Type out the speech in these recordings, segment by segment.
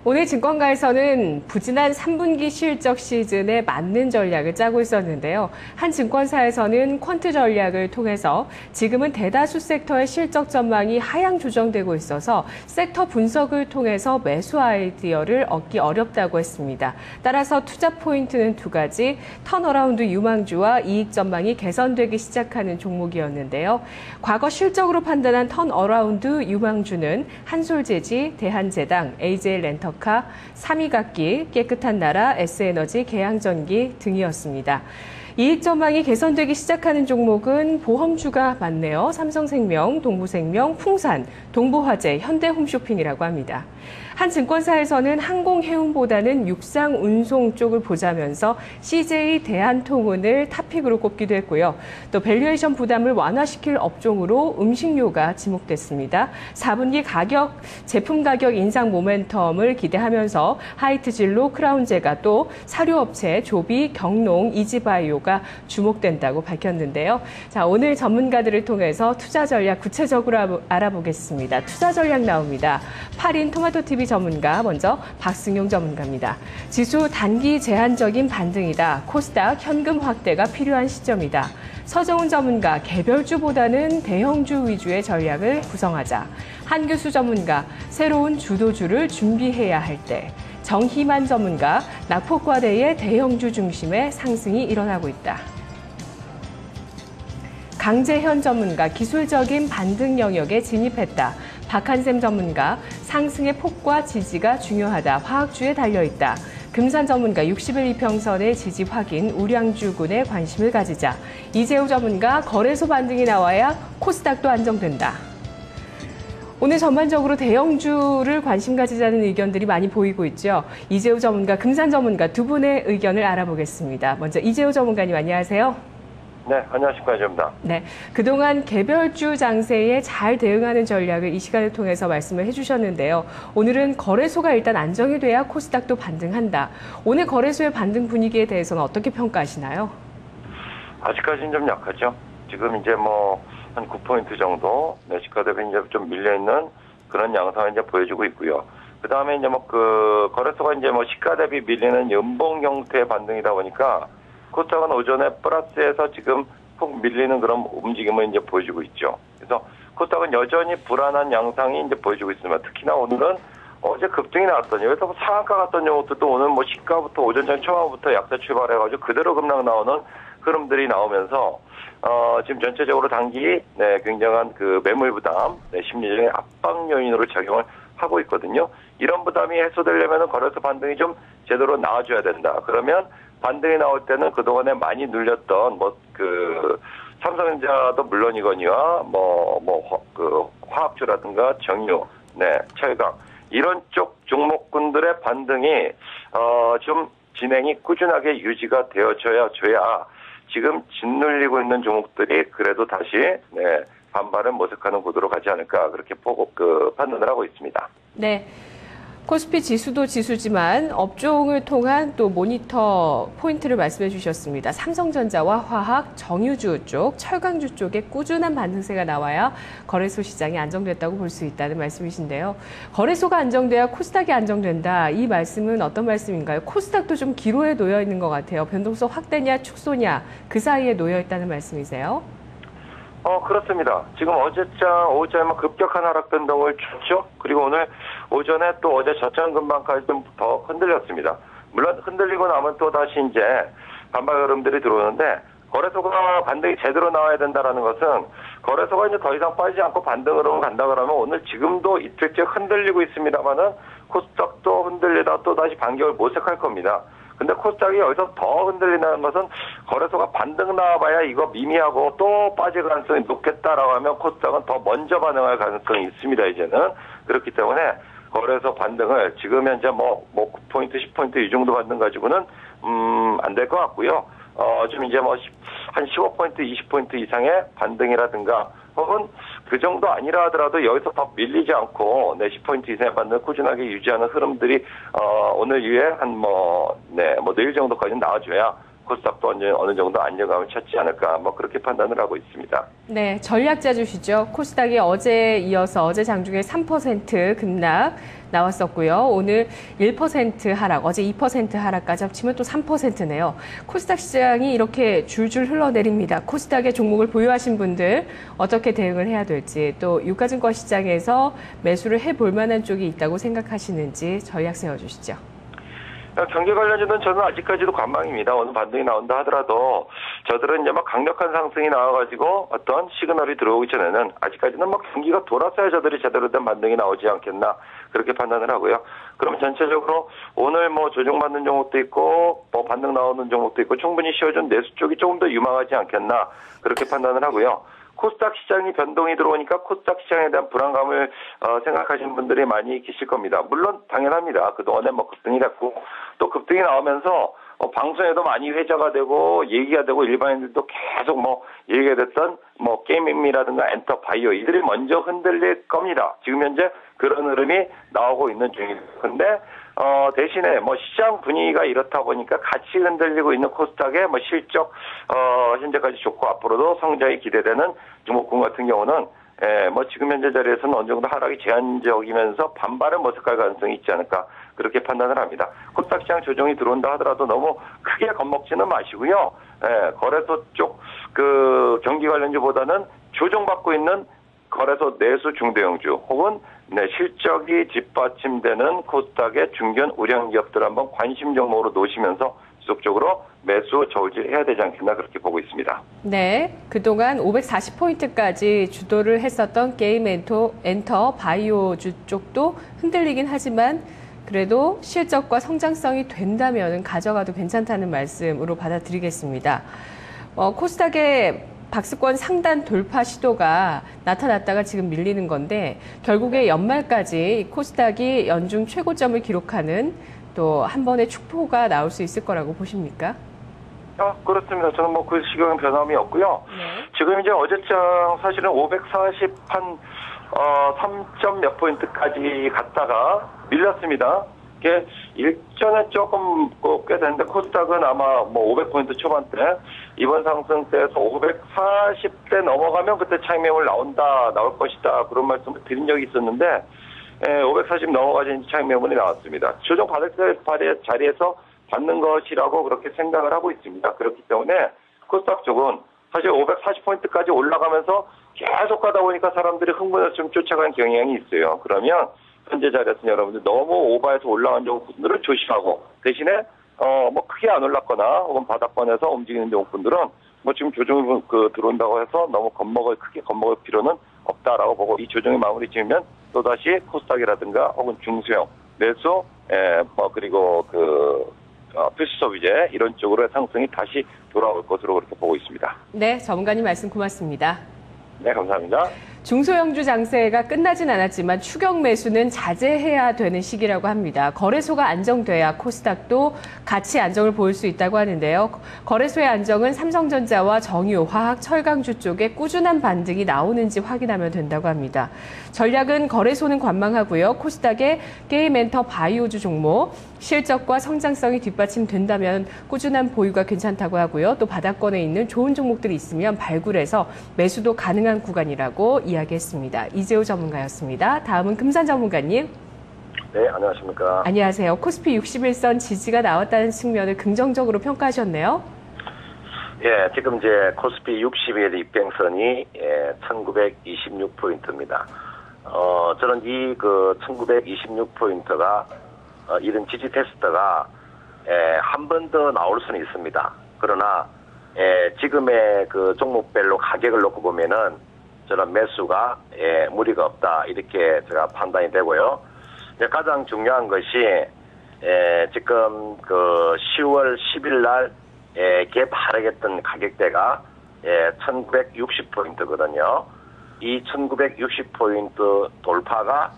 오늘 증권가에서는 부진한 3분기 실적 시즌에 맞는 전략을 짜고 있었는데요. 한 증권사에서는 퀀트 전략을 통해서 지금은 대다수 섹터의 실적 전망이 하향 조정되고 있어서 섹터 분석을 통해서 매수 아이디어를 얻기 어렵다고 했습니다. 따라서 투자 포인트는 두 가지, 턴어라운드 유망주와 이익 전망이 개선되기 시작하는 종목이었는데요. 과거 실적으로 판단한 턴어라운드 유망주는 한솔재지, 대한제당, AJ렌터 카, 삼위각기, 깨끗한 나라, S에너지, 계양전기 등이었습니다. 이익 전망이 개선되기 시작하는 종목은 보험주가 많네요. 삼성생명, 동부생명, 풍산, 동부화재, 현대홈쇼핑이라고 합니다. 한 증권사에서는 항공해운보다는 육상운송 쪽을 보자면서 CJ 대한통운을 탑픽으로 꼽기도 했고요. 또 밸류에이션 부담을 완화시킬 업종으로 음식료가 지목됐습니다. 4분기 제품 가격 인상 모멘텀을 기대하면서 하이트진로, 크라운제가 또 사료업체, 조비, 경농, 이지바이오가 주목된다고 밝혔는데요. 자, 오늘 전문가들을 통해서 투자 전략 구체적으로 알아보겠습니다. 투자 전략 나옵니다. 파린 토마토TV 전문가, 먼저 박승용 전문가입니다. 지수 단기 제한적인 반등이다. 코스닥 현금 확대가 필요한 시점이다. 서정훈 전문가, 개별주보다는 대형주 위주의 전략을 구성하자. 한교수 전문가, 새로운 주도주를 준비해야 할 때. 정희만 전문가, 낙폭과대의 대형주 중심의 상승이 일어나고 있다. 강재현 전문가, 기술적인 반등 영역에 진입했다. 박한샘 전문가, 상승의 폭과 지지가 중요하다. 화학주에 달려있다. 금산 전문가, 60일 이평선의 지지 확인, 우량주군에 관심을 가지자. 이재호 전문가, 거래소 반등이 나와야 코스닥도 안정된다. 오늘 전반적으로 대형주를 관심 가지자는 의견들이 많이 보이고 있죠. 이재호 전문가, 금산 전문가 두 분의 의견을 알아보겠습니다. 먼저 이재호 전문가님, 안녕하세요. 네, 안녕하십니까, 이재호입니다. 네, 그동안 개별주 장세에 잘 대응하는 전략을 이 시간을 통해서 말씀을 해주셨는데요. 오늘은 거래소가 일단 안정이 돼야 코스닥도 반등한다. 오늘 거래소의 반등 분위기에 대해서는 어떻게 평가하시나요? 아직까지는 좀 약하죠. 지금 이제 한 9포인트 정도, 시가 대비 이제 좀 밀려있는 그런 양상을 이제 보여주고 있고요. 그 다음에 이제 거래소가 이제 시가 대비 밀리는 연봉 형태의 반등이다 보니까 코스닥은 오전에 플러스에서 지금 푹 밀리는 그런 움직임을 이제 보여주고 있죠. 그래서 코스닥은 여전히 불안한 양상이 이제 보여주고 있습니다. 특히나 오늘은 어제 급등이 나왔더니 여기서 상한가 갔던 종목들도 오늘 시가부터 오전장 초반부터 약세 출발해가지고 그대로 급락 나오는 흐름들이 나오면서 지금 전체적으로 단기 굉장한 그 매물 부담, 심리적인 압박 요인으로 작용을 하고 있거든요. 이런 부담이 해소되려면 거래소 반등이 좀 제대로 나와줘야 된다. 그러면 반등이 나올 때는 그동안에 많이 눌렸던 삼성전자도 물론이거니와 화학주라든가 정유, 철강 이런 쪽 종목군들의 반등이 좀 진행이 꾸준하게 유지가 되어줘야 지금 짓눌리고 있는 종목들이 그래도 다시 반발을 모색하는 구도로 가지 않을까 그렇게 판단을 하고 있습니다. 네. 코스피 지수도 지수지만 업종을 통한 또 모니터 포인트를 말씀해 주셨습니다. 삼성전자와 화학, 정유주 쪽, 철강주 쪽에 꾸준한 반등세가 나와야 거래소 시장이 안정됐다고 볼 수 있다는 말씀이신데요. 거래소가 안정돼야 코스닥이 안정된다. 이 말씀은 어떤 말씀인가요? 코스닥도 좀 기로에 놓여 있는 것 같아요. 변동성 확대냐 축소냐 그 사이에 놓여 있다는 말씀이세요? 그렇습니다. 지금 오후장에 급격한 하락 변동을 줬죠. 그리고 오늘 오전에 또 어제 저점 근방까지 좀 더 흔들렸습니다. 물론 흔들리고 나면 또 다시 이제 반발 흐름들이 들어오는데 거래소가 반등이 제대로 나와야 된다라는 것은 거래소가 이제 더 이상 빠지지 않고 반등 흐름을 간다 그러면 오늘 지금도 이틀째 흔들리고 있습니다만은 코스닥도 흔들리다 또 다시 반격을 모색할 겁니다. 근데 코스닥이 여기서 더 흔들린다는 것은 거래소가 반등 나와봐야 이거 미미하고 또 빠질 가능성이 높겠다라고 하면 코스닥은 더 먼저 반응할 가능성이 있습니다, 이제는. 그렇기 때문에 거래소 반등을 지금 현재 9포인트, 10포인트 이 정도 반등 가지고는, 안 될 것 같고요. 좀 이제 한 15포인트, 20포인트 이상의 반등이라든가 혹은 그 정도 아니라 하더라도 여기서 더 밀리지 않고 10포인트 이상의 반등을 꾸준하게 유지하는 흐름들이 오늘 이후에 내일 정도까지는 나와줘야 코스닥도 어느 정도 안정감을 찾지 않을까 뭐 그렇게 판단을 하고 있습니다. 네, 전략자 주시죠. 코스닥이 어제 이어서 어제 장중에 3% 급락 나왔었고요. 오늘 1% 하락, 어제 2% 하락까지 합치면 또 3%네요. 코스닥 시장이 이렇게 줄줄 흘러내립니다. 코스닥의 종목을 보유하신 분들 어떻게 대응을 해야 될지, 또 유가증권 시장에서 매수를 해볼 만한 쪽이 있다고 생각하시는지 전략 세워주시죠. 경제 관련주는 저는 아직까지도 관망입니다. 어느 반등이 나온다 하더라도 저들은 이제 막 강력한 상승이 나와가지고 어떤 시그널이 들어오기 전에는 아직까지는 뭐 경기가 돌아서야 저들이 제대로 된 반등이 나오지 않겠나 그렇게 판단을 하고요. 그럼 전체적으로 오늘 뭐 조정받는 종목도 있고 뭐 반등 나오는 종목도 있고 충분히 씌워준 내수 쪽이 조금 더 유망하지 않겠나 그렇게 판단을 하고요. 코스닥 시장이 변동이 들어오니까 코스닥 시장에 대한 불안감을 생각하시는 분들이 많이 계실 겁니다. 물론 당연합니다. 그동안에 뭐 급등이 됐고 또 급등이 나오면서 방송에도 많이 회자가 되고 얘기가 되고 일반인들도 계속 뭐 얘기가 됐던 뭐 게이밍이라든가 엔터 바이오 이들이 먼저 흔들릴 겁니다. 지금 현재 그런 흐름이 나오고 있는 중입니다. 근데 대신에 뭐 시장 분위기가 이렇다 보니까 같이 흔들리고 있는 코스닥의 뭐 실적 현재까지 좋고 앞으로도 성장이 기대되는 종목군 같은 경우는 뭐 지금 현재 자리에서는 어느 정도 하락이 제한적이면서 반발을 모색할 가능성이 있지 않을까 그렇게 판단을 합니다. 코스닥 시장 조정이 들어온다 하더라도 너무 크게 겁먹지는 마시고요. 거래소 쪽 그 경기 관련주보다는 조정받고 있는 거래소 내수 중대형주 혹은 실적이 뒷받침되는 코스닥의 중견 우량 기업들 한번 관심 종목으로 놓으시면서 지속적으로 매수 저울질해야 되지 않겠나 그렇게 보고 있습니다. 네, 그동안 540포인트까지 주도를 했었던 게임 엔터 바이오주 쪽도 흔들리긴 하지만 그래도 실적과 성장성이 된다면 가져가도 괜찮다는 말씀으로 받아들이겠습니다. 코스닥의 박스권 상단 돌파 시도가 나타났다가 지금 밀리는 건데 결국에 연말까지 코스닥이 연중 최고점을 기록하는 또 한 번의 축포가 나올 수 있을 거라고 보십니까? 그렇습니다. 저는 뭐 그 시각은 변함이 없고요. 네. 지금 이제 어제장 사실은 540 한 3점 몇 포인트까지 갔다가 밀렸습니다. 이게 일전에 조금 꽤 됐는데 코스닥은 아마 뭐 500포인트 초반대 이번 상승대에서 540대 넘어가면 그때 차익 매물 나올 것이다 그런 말씀을 드린 적이 있었는데 540 넘어가진 차익 매물이 나왔습니다. 조정 받을 자리에서 받는 것이라고 그렇게 생각을 하고 있습니다. 그렇기 때문에 코스닥 쪽은 사실 540포인트까지 올라가면서 계속 가다 보니까 사람들이 흥분해서 좀 쫓아가는 경향이 있어요. 그러면 현재 자리에서는 여러분들 너무 오버해서 올라간 종목분들은 조심하고 대신에 뭐 크게 안 올랐거나 혹은 바닥권에서 움직이는 종목분들은 뭐 지금 조정이 들어온다고 해서 너무 크게 겁먹을 필요는 없다라고 보고 이 조정이 마무리 지으면 또다시 코스닥이라든가 혹은 중소형 매수 뭐 그리고 필수 소비재 이런 쪽으로의 상승이 다시 돌아올 것으로 그렇게 보고 있습니다. 네, 전문가님 말씀 고맙습니다. 네, 감사합니다. 중소형주 장세가 끝나진 않았지만 추격 매수는 자제해야 되는 시기라고 합니다. 거래소가 안정돼야 코스닥도 같이 안정을 보일 수 있다고 하는데요. 거래소의 안정은 삼성전자와 정유, 화학, 철강주 쪽에 꾸준한 반등이 나오는지 확인하면 된다고 합니다. 전략은 거래소는 관망하고요. 코스닥의 게임 엔터 바이오주 종목, 실적과 성장성이 뒷받침된다면 꾸준한 보유가 괜찮다고 하고요. 또 바닥권에 있는 좋은 종목들이 있으면 발굴해서 매수도 가능한 구간이라고 이야기했습니다. 이재호 전문가였습니다. 다음은 금산 전문가님. 네, 안녕하십니까. 안녕하세요. 코스피 61선 지지가 나왔다는 측면을 긍정적으로 평가하셨네요. 예, 지금 이제 코스피 60일 입병선이 1926포인트입니다. 저는 이 1926포인트가 이런 지지 테스트가 한 번 더 나올 수는 있습니다. 그러나 지금의 그 종목별로 가격을 놓고 보면은 저는 매수가 무리가 없다 이렇게 제가 판단이 되고요. 가장 중요한 것이 지금 그 10월 10일 날 개발하겠던 가격대가 1960포인트거든요. 이 1960포인트 돌파가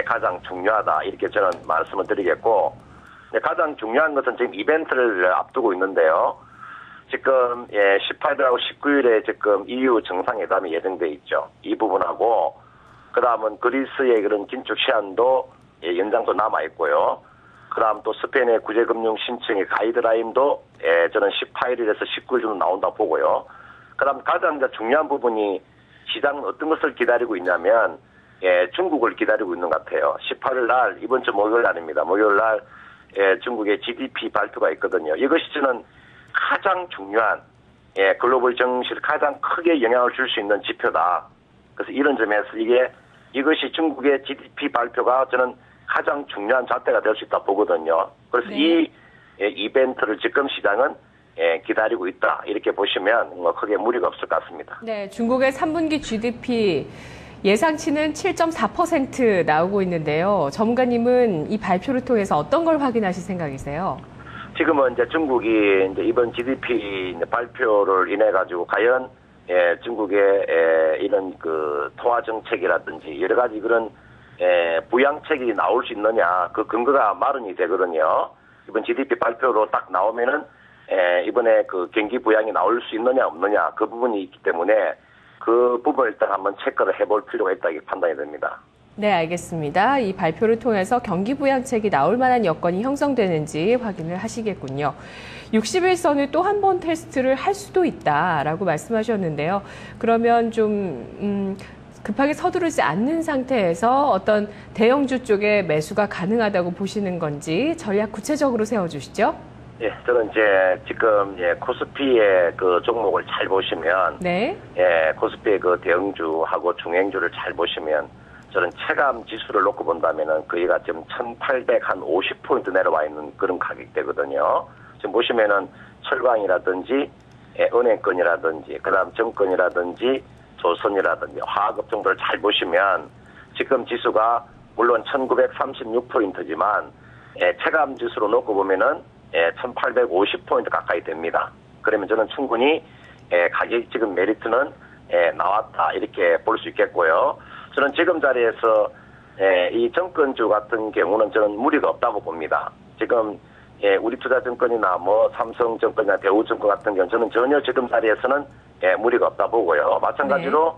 가장 중요하다 이렇게 저는 말씀을 드리겠고, 가장 중요한 것은 지금 이벤트를 앞두고 있는데요. 지금 18일하고 19일에 지금 EU 정상회담이 예정돼 있죠. 이 부분하고 그다음은 그리스의 그런 긴축 시한도 연장도 남아 있고요. 그다음 또 스페인의 구제금융 신청의 가이드라인도 저는 18일에서 19일 정도 나온다 보고요. 그다음 가장 이제 중요한 부분이 시장은 어떤 것을 기다리고 있냐면 중국을 기다리고 있는 것 같아요. 18일 날 이번 주 목요일 날입니다. 목요일 날 중국의 GDP 발표가 있거든요. 이것이 저는 가장 중요한 글로벌 정시를 가장 크게 영향을 줄 수 있는 지표다. 그래서 이런 점에서 이것이 중국의 GDP 발표가 저는 가장 중요한 잣대가 될 수 있다 보거든요. 그래서 이 이벤트를 지금 시장은 기다리고 있다. 이렇게 보시면 뭐 크게 무리가 없을 것 같습니다. 네, 중국의 3분기 GDP 예상치는 7.4% 나오고 있는데요. 전문가님은 이 발표를 통해서 어떤 걸 확인하실 생각이세요? 지금은 이제 중국이 이제 이번 GDP 발표를 인해 가지고 과연 중국의 이런 그 통화 정책이라든지 여러 가지 그런 부양책이 나올 수 있느냐 그 근거가 마련이 되거든요. 이번 GDP 발표로 딱 나오면은 이번에 그 경기 부양이 나올 수 있느냐 없느냐 그 부분이 있기 때문에 그 부분을 일단 한번 체크를 해볼 필요가 있다 이렇게 판단이 됩니다. 네, 알겠습니다. 이 발표를 통해서 경기 부양책이 나올 만한 여건이 형성되는지 확인을 하시겠군요. 60일선을 또 한 번 테스트를 할 수도 있다라고 말씀하셨는데요. 그러면 좀 급하게 서두르지 않는 상태에서 어떤 대형주 쪽에 매수가 가능하다고 보시는 건지 전략 구체적으로 세워주시죠. 예, 저는 이제 지금 코스피의 그 종목을 잘 보시면, 네, 코스피의 그 대형주하고 중행주를 잘 보시면, 저는 체감 지수를 놓고 본다면은 거기가 지금 1,850포인트 내려와 있는 그런 가격대거든요. 지금 보시면은 철강이라든지, 은행권이라든지, 그다음 정권이라든지, 조선이라든지, 화학업 정도를 잘 보시면, 지금 지수가 물론 1,936포인트지만, 체감 지수로 놓고 보면은 1,850포인트 가까이 됩니다. 그러면 저는 충분히 가격 지금 메리트는 나왔다 이렇게 볼 수 있겠고요. 저는 지금 자리에서 이 정권주 같은 경우는 저는 무리가 없다고 봅니다. 지금 우리투자증권이나 뭐 삼성증권이나 대우증권 같은 경우는 저는 전혀 지금 자리에서는 무리가 없다 보고요. 마찬가지로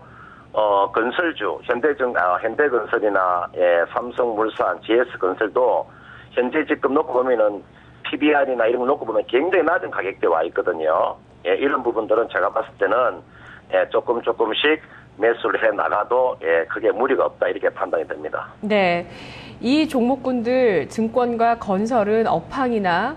건설주 현대건설이나 삼성물산, GS건설도 현재 지금 놓고 보면은 PBR이나 이런 거 놓고 보면 굉장히 낮은 가격대에 와 있거든요. 이런 부분들은 제가 봤을 때는 조금씩 매수를 해 나가도 크게 무리가 없다 이렇게 판단이 됩니다. 네, 이 종목군들 증권과 건설은 업황이나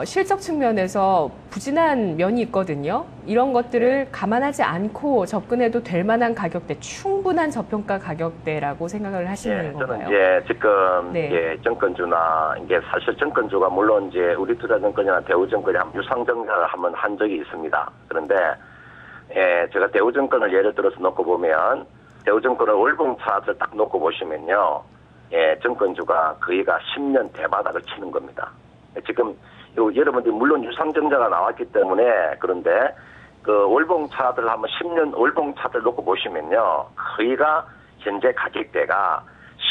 실적 측면에서 부진한 면이 있거든요. 이런 것들을 감안하지 않고 접근해도 될 만한 가격대, 충분한 저평가 가격대라고 생각을 하시는 건가요? 저는 이제 지금 정권주나 이게 사실 정권주가 물론 이제 우리투자증권이나 대우증권이 유상증자를 한번 한 적이 있습니다. 그런데 제가 대우증권을 예를 들어서 놓고 보면 대우증권을 월봉 차트를 딱 놓고 보시면요, 정권주가 거의가 10년 대바닥을 치는 겁니다. 지금 여러분들이 물론 유상증자가 나왔기 때문에 그런데 그 월봉 차트를 한번 10년 월봉 차트를 놓고 보시면요, 거의가 현재 가격대가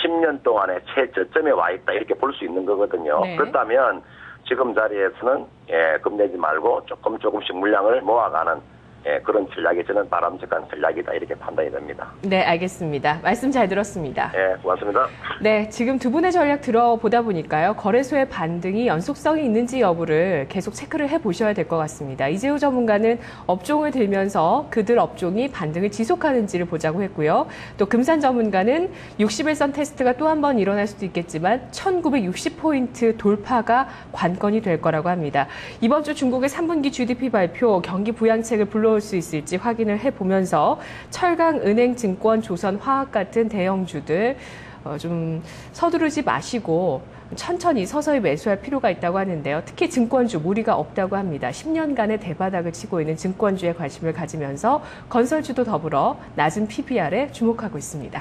10년 동안의 최저점에 와 있다 이렇게 볼 수 있는 거거든요. 네. 그렇다면 지금 자리에서는 겁내지 말고 조금씩 물량을 모아가는 그런 전략이 저는 바람직한 전략이다 이렇게 판단이 됩니다. 네, 알겠습니다. 말씀 잘 들었습니다. 고맙습니다. 네, 지금 두 분의 전략 들어보다 보니까요, 거래소의 반등이 연속성이 있는지 여부를 계속 체크를 해보셔야 될 것 같습니다. 이재우 전문가는 업종을 들면서 그들 업종이 반등을 지속하는지를 보자고 했고요. 또 금산 전문가는 60일선 테스트가 또 한 번 일어날 수도 있겠지만 1960포인트 돌파가 관건이 될 거라고 합니다. 이번 주 중국의 3분기 GDP 발표, 경기 부양책을 불러올 수 있을지 확인을 해보면서 철강, 은행, 증권, 조선, 화학 같은 대형주들 좀 서두르지 마시고 천천히 서서히 매수할 필요가 있다고 하는데요. 특히 증권주 무리가 없다고 합니다. 10년간의 대바닥을 치고 있는 증권주에 관심을 가지면서 건설주도 더불어 낮은 PBR에 주목하고 있습니다.